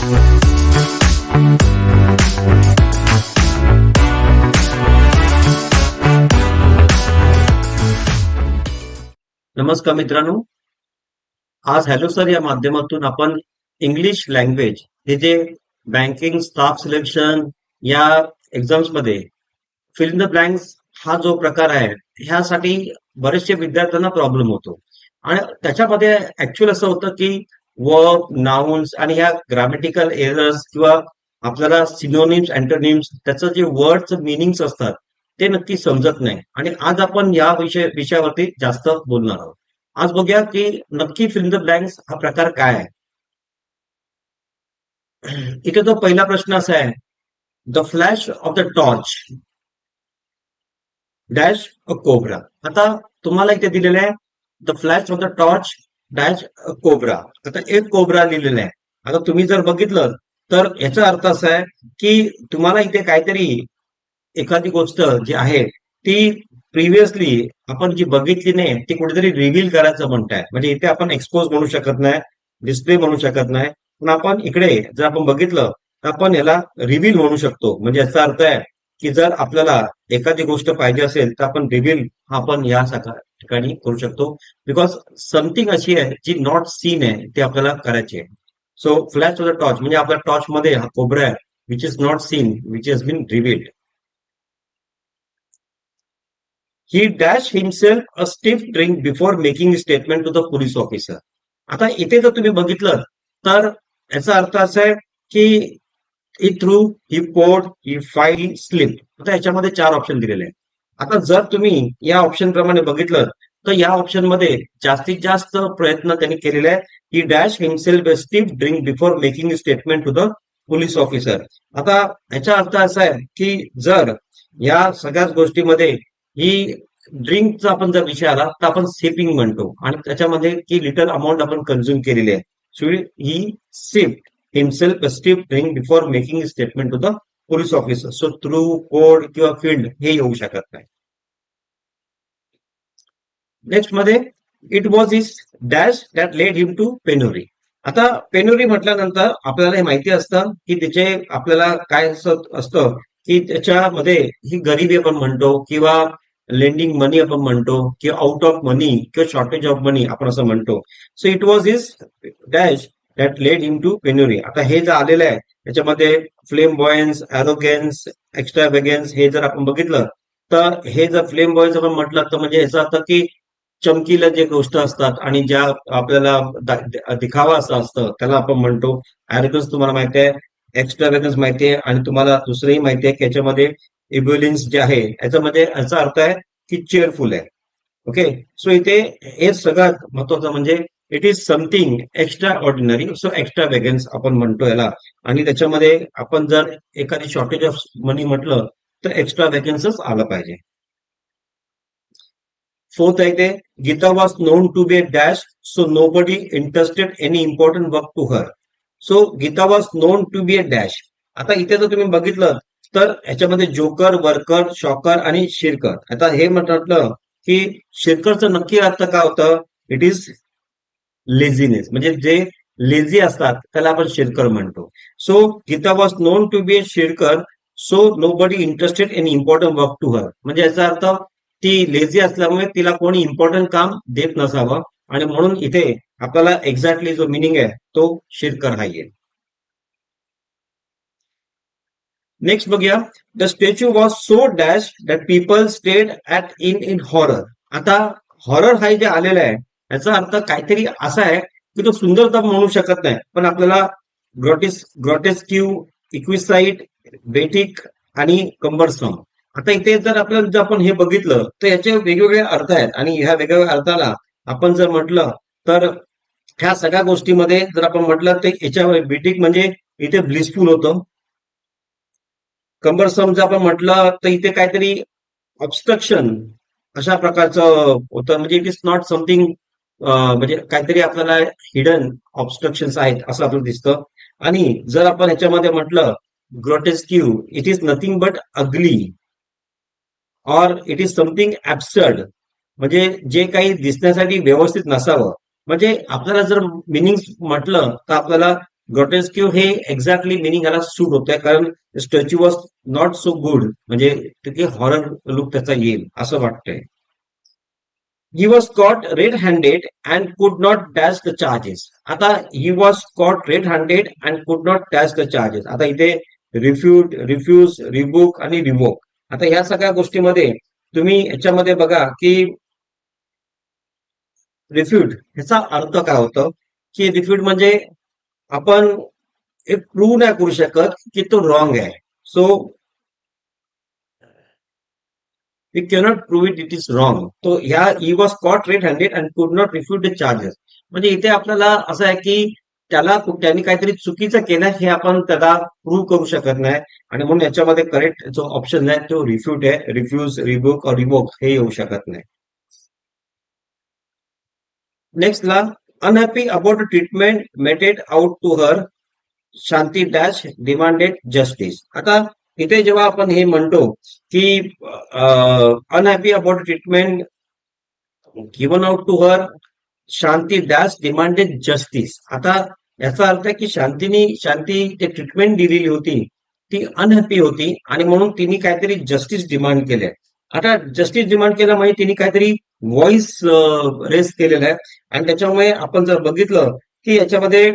नमस्कार मित्रांनो, आज हॅलो सर या माध्यमातून आपण इंग्लिश लँग्वेज हे जे बँकिंग स्टाफ सिलेक्शन या एक्झाम्स मध्ये फिल इन द ब्लँक्स हा जो प्रकार आहे ह्यासाठी बरेचसे विद्यार्थ्यांना प्रॉब्लेम होतो. आणि त्याच्यामध्ये ऍक्च्युअल असं होतं की वर्ब, नाउन्स आणि ह्या ग्रामॅटिकल एरर्स किंवा आपल्याला सिनोनिम्स, अँटोनिम्स त्याचं जे वर्डचं मिनिंग्स असतात ते नक्की समजत नाही. आणि आज आपण या विषयावरती जास्त बोलणार आहोत. आज बघूया की नक्की फिल इन द ब्लँक्स हा प्रकार काय आहे. इथे तो पहिला प्रश्न असा आहे, the flash of the torch dash a cobra. आता तुम्हाला इथे दिलेलं आहे the flash of the torch dash a cobra. आता एक कोब्रा लिहिलेला आहे. आता तुम्ही जर बघितलं तर याचा अर्थ असा आहे की तुम्हाला इथे काहीतरी एखादी गोष्ट जी आहे ती प्रिव्हियसली आपण जी बघितली नाही ती कुठेतरी रिव्हील करायचं म्हणताय. म्हणजे इथे आपण एक्सपोज म्हणू शकत नाही, डिस्प्ले म्हणू शकत नाही, पण आपण इकडे जर आपण बघितलं तर आपण याला रिव्हील म्हणू शकतो. म्हणजे याचा अर्थ आहे की जर आपल्याला एखादी गोष्ट पाहिजे असेल तर आपण रिव्हील आपण या ठिकाणी करू शकतो. बिकॉज समथिंग अशी आहे जी नॉट सीन आहे ते आपल्याला करायची आहे. So flash of the torch म्हणजे आपल्या टॉर्च मध्ये हा कोबरा आहे which is not seen which is been revealed. He dashed himself a stiff drink before making a statement to the police officer. आता इथे जर तुम्ही बघितलं तर याचा अर्थ असा आहे की ही थ्रू, ही पोर्ड, ही फाईल, स्लिप. आता याच्यामध्ये 4 ऑप्शन दिलेले आहेत. आता जर तुम्ही या ऑप्शन प्रमाणे बघितलं तर या ऑप्शन मध्ये जास्तीत जास्त प्रयत्न त्यांनी केलेले आहे. He dash himself a stiff drink before making a statement to the police officer. आता याचा अर्थ असा आहे की जर या सगळ्याच गोष्टीमध्ये ही ड्रिंकचा आपण जर विषय आला तर आपण सिपिंग म्हणतो आणि त्याच्यामध्ये की लिटल अमाऊंट आपण कन्झ्युम केलेली आहे. So he sip himself a stiff drink before making statement to the police officer. So through, code किंवा फील्ड हे येऊ शकत नाही. नेक्स्ट मध्ये it was his dash that led him to penury. आता पेनुरी म्हटल्यानंतर आपल्याला हे माहिती असतं की त्याचे आपल्याला काय असतं की त्याच्यामध्ये ही गरिबी आपण म्हणतो किंवा लेंडिंग मनी आपण म्हणतो किंवा आउट ऑफ मनी किंवा शॉर्टेज ऑफ मनी आपण असं म्हणतो. So it was his dash that led him to penury. आता हे जे आलेलं आहे त्याच्यामध्ये फ्लेम बॉयन्स, ॲरोगन्स, एक्स्ट्रावेगन्स हे जर आपण बघितलं तर हे जर फ्लेम बॉयन्स आपण म्हटलं तर म्हणजे याचा अर्थ की चमकीला जे गोष्ट असतात आणि ज्या आपल्याला दिखावा असं असतं त्याला आपण म्हणतो. ॲरोगन्स तुम्हाला माहिती आहे, एक्स्ट्रावेगन्स माहिती आहे आणि तुम्हाला दुसरंही माहिती आहे की याच्यामध्ये इब्युलिन्स जे आहे याच्यामध्ये याचा अर्थ आहे की चेअरफुल आहे. ओके, सो इथे हे सगळ्यात महत्वाचं म्हणजे it is something extra ordinary. So extra vegans आपण म्हणतो याला. आणि त्याच्यामध्ये आपण जर एखादी शॉर्टेज ऑफ मनी म्हटलं तर एक्स्ट्रा वेगन्सच आलं पाहिजे. फोर्थ आहे ते Gita was known to be a dash so nobody interested any important work to her. So Gita was known to be a dash. आता इथे जर तुम्ही बघितलं तर ह्याच्यामध्ये जोकर, वर्कर, शॉकर आणि शिरकर. आता हे म्हटलं की शिरकरचं नक्की अर्थ काय होतं, इट इज लेझीनेस. म्हणजे जे लेझी असतात त्याला आपण शिरकर म्हणतो. So Gita was known to be a shirker so nobody interested in important work to her. म्हणजे याचा अर्थ ती लेझी असल्यामुळे तिला कोणी इम्पॉर्टंट काम देत नसावं आणि म्हणून इथे आपल्याला एक्झॅक्टली जो मिनिंग आहे तो शिरकर हा येईल. नेक्स्ट बघूया, the statue was so dash that people stayed at in horror. आता हॉरर हा जे आलेला आहे याचा अर्थ काहीतरी असा आहे की तो सुंदर तर म्हणू शकत नाही पण आपल्याला ग्रॉटेस्क्यू, इक्विसाइट, बेटिक आणि कंबरसम. आता इथे जर आपल्याला जर आपण हे बघितलं तर याचे वेगवेगळे अर्थ आहेत आणि ह्या वेगवेगळ्या अर्थाला आपण जर म्हटलं तर ह्या सगळ्या गोष्टीमध्ये जर आपण म्हटलं तर याच्यावर बेटिक म्हणजे इथे ब्लिसफुल होतं. कंबरसम जर आपण म्हटलं तर इथे काहीतरी ऑब्स्ट्रक्शन अशा प्रकारचं होतं. म्हणजे इट इज नॉट समथिंग, म्हणजे काहीतरी आपल्याला हिडन ऑब्स्ट्रक्शन्स आहेत असं आपल्याला दिसतं. आणि जर आपण ह्याच्यामध्ये म्हटलं grotesque, it is nothing but ugly or it is something absurd. म्हणजे जे काही दिसण्यासाठी व्यवस्थित नसावं. म्हणजे आपल्याला जर मिनिंग म्हटलं तर आपल्याला ग्रॉटेस्क्यू हे एक्झॅक्टली मिनिंग ह्याला सूट होत आहे, कारण statue was not so good, म्हणजे तिथे हॉरर लुक त्याचा येईल असं वाटतंय. ही was caught red handed and could not dash the charges. आता ही was caught red handed and could not dash the charges. आता इथे रिफ्यूज, रिबुक आणि रिवोक. आता ह्या सगळ्या गोष्टीमध्ये तुम्ही याच्यामध्ये बघा की रिफ्यूट ह्याचा अर्थ काय होतं, की रिफ्यूट म्हणजे आपण हे प्रूव्ह नाही करू शकत की तो रॉंग आहे. So we cannot prove it is wrong. तो ह्या he was caught red handed and could not refute the charges. म्हणजे इथे आपल्याला असं आहे की त्यांनी काहीतरी चुकीचं केलं हे आपण त्याला प्रूव्ह करू शकत नाही, आणि म्हणून याच्यामध्ये करेक्ट जो ऑप्शन आहे तो रिफ्यूट आहे. रिफ्यूज, रिबुक और रिवोक हे येऊ शकत नाही. नेक्स्ट ला, unhappy about treatment meted out to her, Shanti dash demanded justice. आता इथे जेव्हा आपण हे म्हणतो की unhappy about treatment given out to her, Shanti dash demanded justice. आता याचा अर्थ आहे की शांती ते ट्रीटमेंट दिलेली होती ती अनहॅपी होती, आणि म्हणून तिने काहीतरी जस्टिस डिमांड केले. आता जस्टिस डिमांड केलं म्हणजे तिने काहीतरी व्हॉइस रेस केलेला आहे, आणि त्याच्यामुळे आपण जर बघितलं की याच्यामध्ये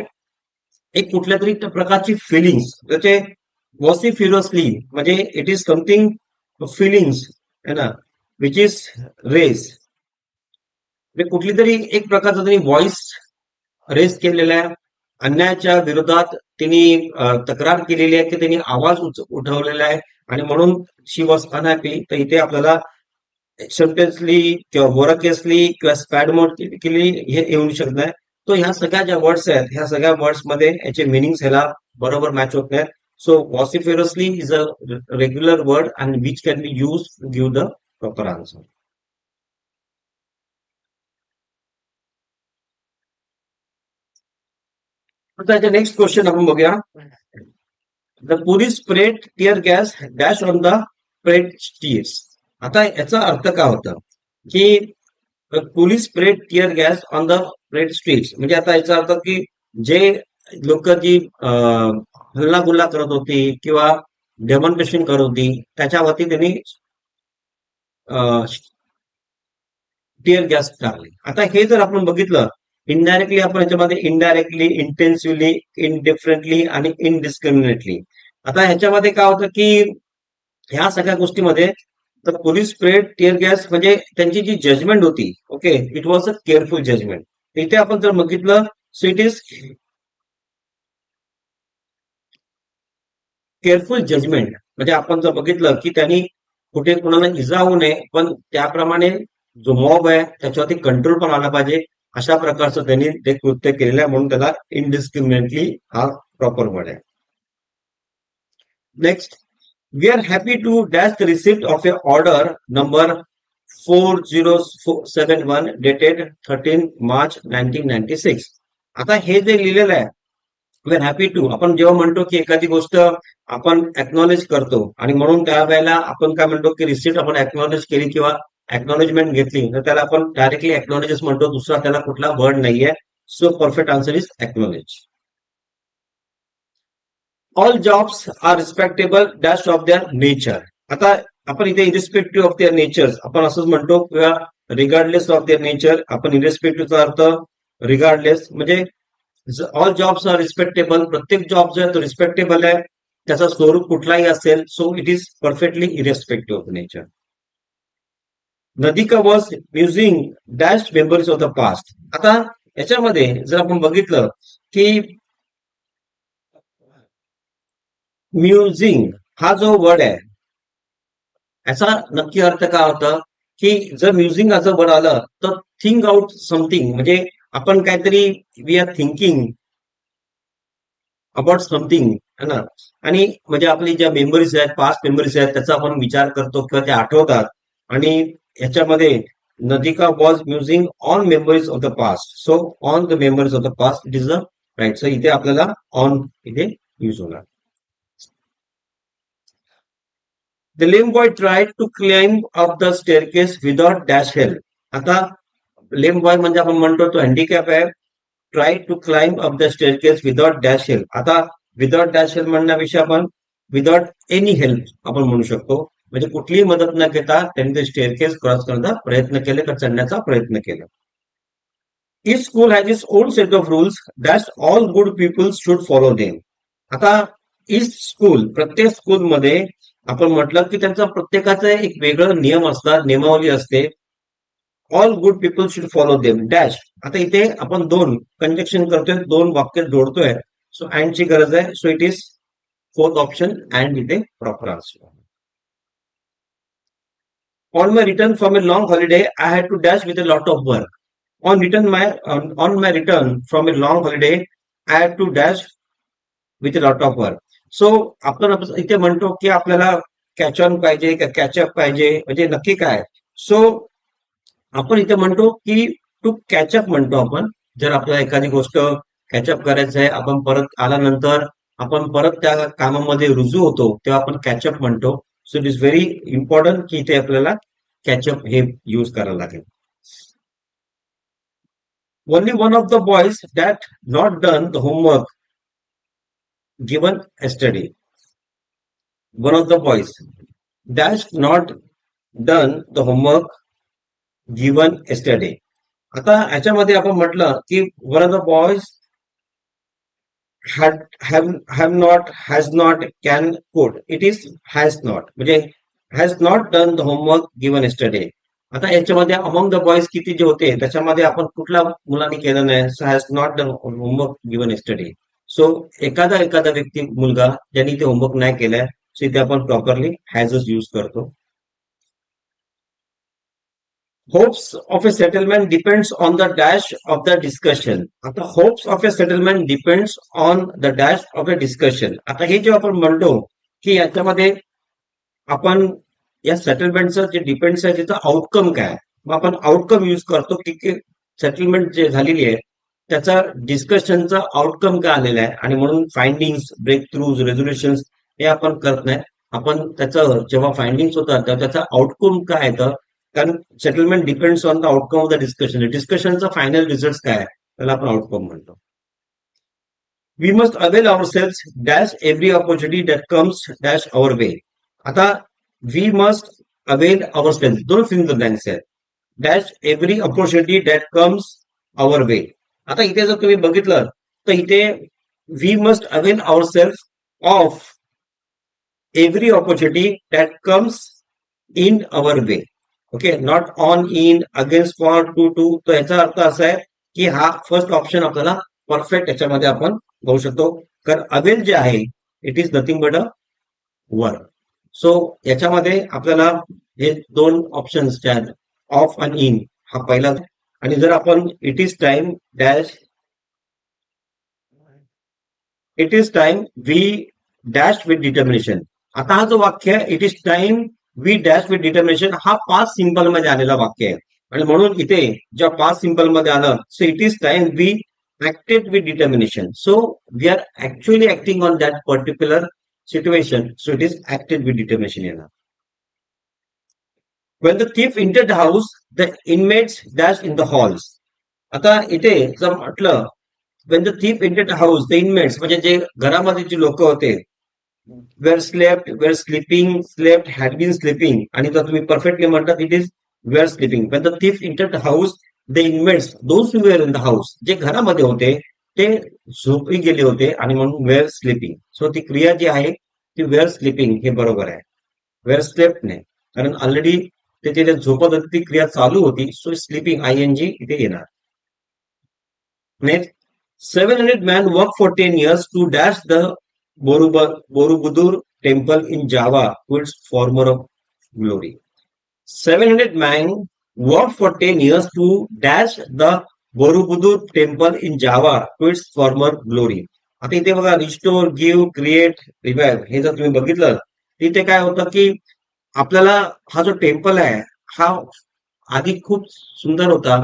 एक कुठल्या तरी प्रकारची फिलिंग्स त्याचे वॉसिफ्युरसली, म्हणजे इट इज समथिंग फिलिंग्स है ना, विच इज रेस. म्हणजे कुठली तरी एक प्रकारचा त्यांनी व्हॉइस रेस केलेला आहे, अन्यायाच्या विरोधात तिने तक्रार केलेली आहे, की त्यांनी आवाज उठवलेला आहे, आणि म्हणून शी वॉज अनहॅपी. तर इथे आपल्याला एक्सेप्टन्सली किंवा वोराकेसली किंवा स्पॅडमोड केली हे येऊ शकत नाही. तो ह्या सगळ्या ज्या वर्ड्स आहेत ह्या सगळ्या वर्ड्स मध्ये याचे मिनिंग्स ह्याला बरोबर मॅच होत नाहीत. So vociferously is a regular word and which can be use to give the proper answer. आता नेक्स्ट क्वेश्चन आपण बघूया. The police spread tear gas dash on the spread streets. आता याचा अर्थ काय होता की police spread tear gas on the spread streets. म्हणजे आता याचा अर्थ की जे लोक जी हल्लागुल्ला करत होती किंवा डेमॉन्स्ट्रेशन करत होती त्याच्यावरती त्यांनी टिअर गॅस टाकले. आता हे जर आपण बघितलं इनडायरेक्टली, आपण याच्यामध्ये इनडायरेक्टली, इंटेन्सिव्हली, इनडिफरंटली आणि इनडिस्क्रिमिनेटली. आता ह्याच्यामध्ये काय होतं की ह्या सगळ्या गोष्टीमध्ये तर पोलीस स्प्रेड टिअर गॅस म्हणजे त्यांची जी जजमेंट होती, okay, it was a careful judgement. इथे आपण जर बघितलं so it is careful judgement. म्हणजे आपण जर बघितलं की त्यांनी कुठे कोणाला इजा होऊ नये, पण त्याप्रमाणे जो मॉब आहे त्याच्यावरती कंट्रोल पण आला पाहिजे, अशा प्रकारचं त्यांनी ते कृत्य केलेलं आहे, म्हणून त्याला इनडिस्क्रिमिनेटली हा प्रॉपर वर्ड आहे. Next, we are happy to dash the receipt of a order number 4071 dated 13 March 1996. आता हे जे लिहिलेलं आहे वी आर हॅपी टू, आपण जेव्हा म्हणतो की एखादी गोष्ट आपण एक्नॉलेज करतो, आणि म्हणून त्यावेळेला आपण काय म्हणतो की रिसिप्ट आपण एक्नॉलेज केली किंवा एक्नॉलेजमेंट घेतली, तर त्याला आपण डायरेक्टली एक्नॉलेजेस म्हणतो, दुसरा त्याला कुठला वर्ड नाहीये. So perfect answer is acknowledge. All jobs are respectable dash of their nature. आता आपण इथे इरिस्पेक्टिव्ह ऑफ देअर नेचर आपण असंच म्हणतो, किंवा रिगार्डलेस ऑफ देअर नेचर. आपण इरिस्पेक्टिव्हचा अर्थ रिगार्डलेस, म्हणजे ऑल जॉब्स आर रिस्पेक्टेबल, प्रत्येक जॉब जो आहे तो रिस्पेक्टेबल आहे, त्याचा स्वरूप कुठलाही असेल, so it is perfectly irrespective of nature. Nadika was musing dash memories of the past. आता याच्यामध्ये जर आपण बघितलं की म्युझिंग हा जो वर्ड आहे याचा नक्की अर्थ काय होतं की जर म्युझिंग असं वर्ड आलं तर थिंक आउट समथिंग, म्हणजे आपण काहीतरी we are thinking about something है ना, आणि म्हणजे आपली ज्या मेमरीज आहेत, पास्ट मेमरीज आहेत, त्याचा आपण विचार करतो किंवा ते आठवतात. आणि ह्याच्यामध्ये Nadika was musing on memories of the past, so on the memories of the past it is the right. So इथे आपल्याला ऑन इथे यूज होणार. The lame boy try to climb up the staircase without dash help. आता lame boy म्हणजे आपण म्हणतो तो handicap आहे, try to climb up the staircase without dash help. आता विदाउट डॅश हेल्प म्हणण्यापेक्षा आपण विदाउट एनी हेल्प आपण म्हणू शकतो. म्हणजे कुठलीही मदत न घेता त्यांनी ते स्टेअरकेस क्रॉस करण्याचा प्रयत्न केले, का चढण्याचा प्रयत्न केला. Each school has its own set of rules that all good people should follow them. आता ईच स्कूल, प्रत्येक स्कूलमध्ये आपण म्हटलं की त्यांचा प्रत्येकाचा एक वेगळं नियम असतात, नियमावली असते. All good people should follow them dash. आता इथे आपण दोन कंजक्शन करतोय, दोन वाक्य जोडतोय. सो अँडची गरज आहे. So it is fourth option and इथे proper answer. On my return from a long holiday I had to dash with a lot of work. On my return from a long holiday, I had to dash with a lot of work. So आपण इथे म्हणतो की आपल्याला catch on पाहिजे का ketchup पाहिजे, म्हणजे नक्की काय. सो आपण इथे म्हणतो की टू कॅचअप म्हणतो आपण. जर आपल्याला एखादी गोष्ट कॅचअप करायचं आहे, आपण परत आल्यानंतर आपण परत त्या कामामध्ये रुजू होतो, तेव्हा आपण कॅचअप म्हणतो. So it is very important की इथे आपल्याला कॅचअप हे यूज करायला लागेल. Only one of the boys that not done the homework given yesterday. One of the boys that's not done the homework given yesterday. आता ह्याच्यामध्ये आपण म्हटलं की one of the boys have not, has not, can, could. It is has not. म्हणजे has not done the homework given yesterday. आता याच्यामध्ये among the boys किती जे होते त्याच्यामध्ये आपण कुठल्या मुलांनी केलं नाही. So has not done homework given yesterday. So एखादा व्यक्ती मुलगा ज्यांनी ते होमवर्क नाही केलंय, सो इथे आपण प्रॉपरली हॅजच यूज करतो. Hopes of a settlement depends on the dash of the discussion. आता hopes of a settlement depends on the dash of a discussion. आता हे जे आपण म्हणतो की याच्यामध्ये आपण या सेटलमेंटचं जे डिपेंड्स आहे त्याचा आउटकम काय, मग आपण आउटकम यूज करतो की सेटलमेंट जे झालेली आहे त्याचा डिस्कशनचा आउटकम काय आलेला आहे. आणि म्हणून फाइंडिंग्स, ब्रेक थ्रूज, रेझोल्युशन हे आपण करत नाही. आपण त्याचं जेव्हा फाइंडिंग्स होतात तेव्हा त्याचा आउटकम काय येतं, कारण settlement depends on the outcome of the discussion. डिस्कशनचा फायनल रिझल्ट काय आहे त्याला आपण आउटकम म्हणतो. We must avail ourselves dash every opportunity that comes dash our way. आता we must avail ourselves. दोन फिल्म ब्लँक्स आहेत. Dash every opportunity that comes our way. आता इथे जर तुम्ही बघितलं तर इथे we must avail ourself of every opportunity that comes in our way. Okay, not on, in, against, for, to. तर याचा अर्थ असा आहे की हा फर्स्ट ऑप्शन आपल्याला परफेक्ट याच्यामध्ये आपण बघू शकतो. कारण अवेल जे आहे it is nothing but a work. So याच्यामध्ये आपल्याला हे दोन ऑप्शन्स जे आहेत ऑफ आणि इन हा पहिला. आणि जर आपण it is time dash, it is time we dash with determination. आता हा जो वाक्य आहे it is time we dash with determination, हा पास्ट सिंपल मध्ये आलेला वाक्य आहे. आणि म्हणून इथे जेव्हा पास्ट सिंपल मध्ये आलं so it is time we acted with determination. So we are actually acting on that particular situation, so it is acted with determination here. When the thief entered the house, the inmates dashed in the halls. आता इथे जर म्हटलं when the thief entered the house, the inmates म्हणजे जे घरामध्ये जे लोक होते were slept, were sleeping, slept, had been sleeping. आणि जर तुम्ही परफेक्टली म्हणतात it is were sleeping. When the thief entered the house, the inmates, those who were in the house, जे घरामध्ये होते ते झोपी गेले होते आणि म्हणून वेअर स्लीपिंग. सो ती क्रिया जी आहे ती वेअर स्लीपिंग हे बरोबर आहे. वेअर स्लेप्ट नाही, कारण ऑलरेडी त्याची झोपत होती ती क्रिया चालू होती. सो स्लीपिंग ING इथे येणार. Next, 700 men work for 10 years to dash the Borobudur temple in Java to its former of glory. 700 men worked for 10 years to dash the Borobudur temple in Java to its former glory. आता इथे बघा restore, give, create, revive हे जर तुम्ही बघितलं तिथे काय होतं की आपल्याला हा जो टेम्पल आहे हा आधी खूप सुंदर होता,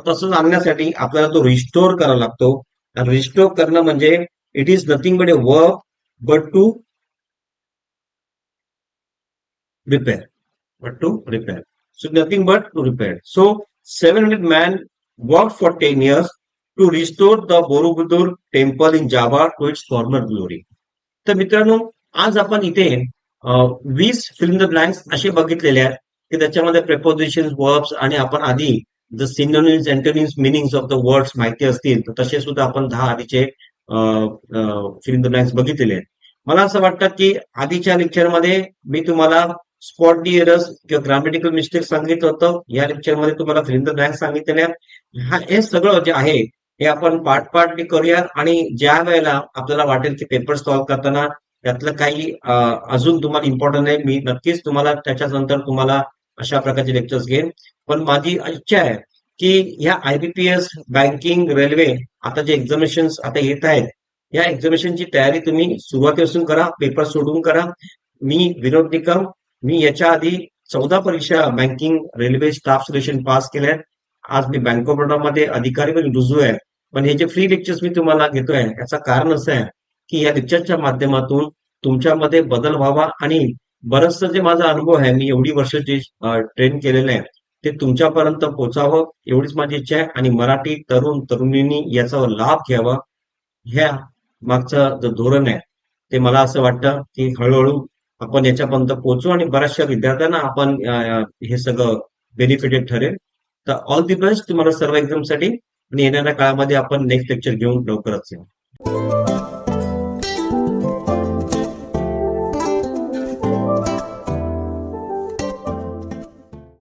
तसंच आणण्यासाठी आपल्याला तो रिस्टोर करावा लागतो. रिस्टोर करणं म्हणजे it is nothing but a work but to repair. So nothing but to repair. So 700 men worked for 10 years to restore the Borobudur temple in Java to its former glory. तर मित्रांनो, आज आपण इथे 20 film the blanks असे बघितलेले आहेत की त्याच्यामध्ये प्रेपोजिशन्स, वर्ब्स आणि आपण आधी the synonyms, antonyms, meanings of the words माहिती असतील तर तसे सुद्धा आपण 10 आधीचे फिल्म द ब्लँक्स बघितलेले आहेत. मला असं वाटतं की आधीच्या लेक्चरमध्ये मी तुम्हाला स्पॉट दी एरर्स किंवा ग्रामॅटिकल मिस्टेक सांगितलं होतं. या लेक्चरमध्ये तुम्हाला फिल्म द ब्लँक्स सांगितलेले आहेत. हे सगळं जे आहे हे आपण पार्ट करूया आणि ज्या वेळेला आपल्याला वाटेल की पेपर सॉल्व्ह करताना त्यातलं काही अजून तुम्हाला इम्पॉर्टंट आहे, मी नक्कीच तुम्हाला त्याच्यानंतर तुम्हाला अशा प्रकारचे लेक्चर्स घेईन. पण माझी इच्छा आहे की ह्या IBPS, बँकिंग, रेल्वे आता जे एक्झामिनेशन आता येत आहेत या एक्झामिनेशनची तयारी तुम्ही सुरुवातीपासून करा, पेपर सोडून करा. मी विनोद निकम, मी याच्या आधी 14 परीक्षा banking, railway, staff selection pass केल्या. आज मी बँक ऑफ बरोडामध्ये अधिकारी म्हणून रुजू आहे. पण हे जे फ्री लेक्चर्स मी तुम्हाला घेतोय याचं कारण असं आहे की या लेक्चरच्या माध्यमातून तुमच्यामध्ये बदल व्हावा आणि बरंचसं जे माझा अनुभव आहे, मी एवढी वर्ष जे ट्रेन केलेलं आहे ते तुमच्यापर्यंत पोहोचावं एवढीच माझी इच्छा आहे. आणि मराठी तरुण तरुणींनी याचा लाभ घ्यावा, ह्या मागचं जे धोरण आहे ते मला असं वाटतं की हळूहळू आपण याच्यापर्यंत पोहोचू आणि बऱ्याचशा विद्यार्थ्यांना आपण हे सगळं बेनिफिटेड ठरेल. तर ऑल दी बेस्ट तुम्हाला सर्व एक्झामसाठी आणि येणाऱ्या काळामध्ये आपण नेक्स्ट लेक्चर घेऊन लवकरच येऊ.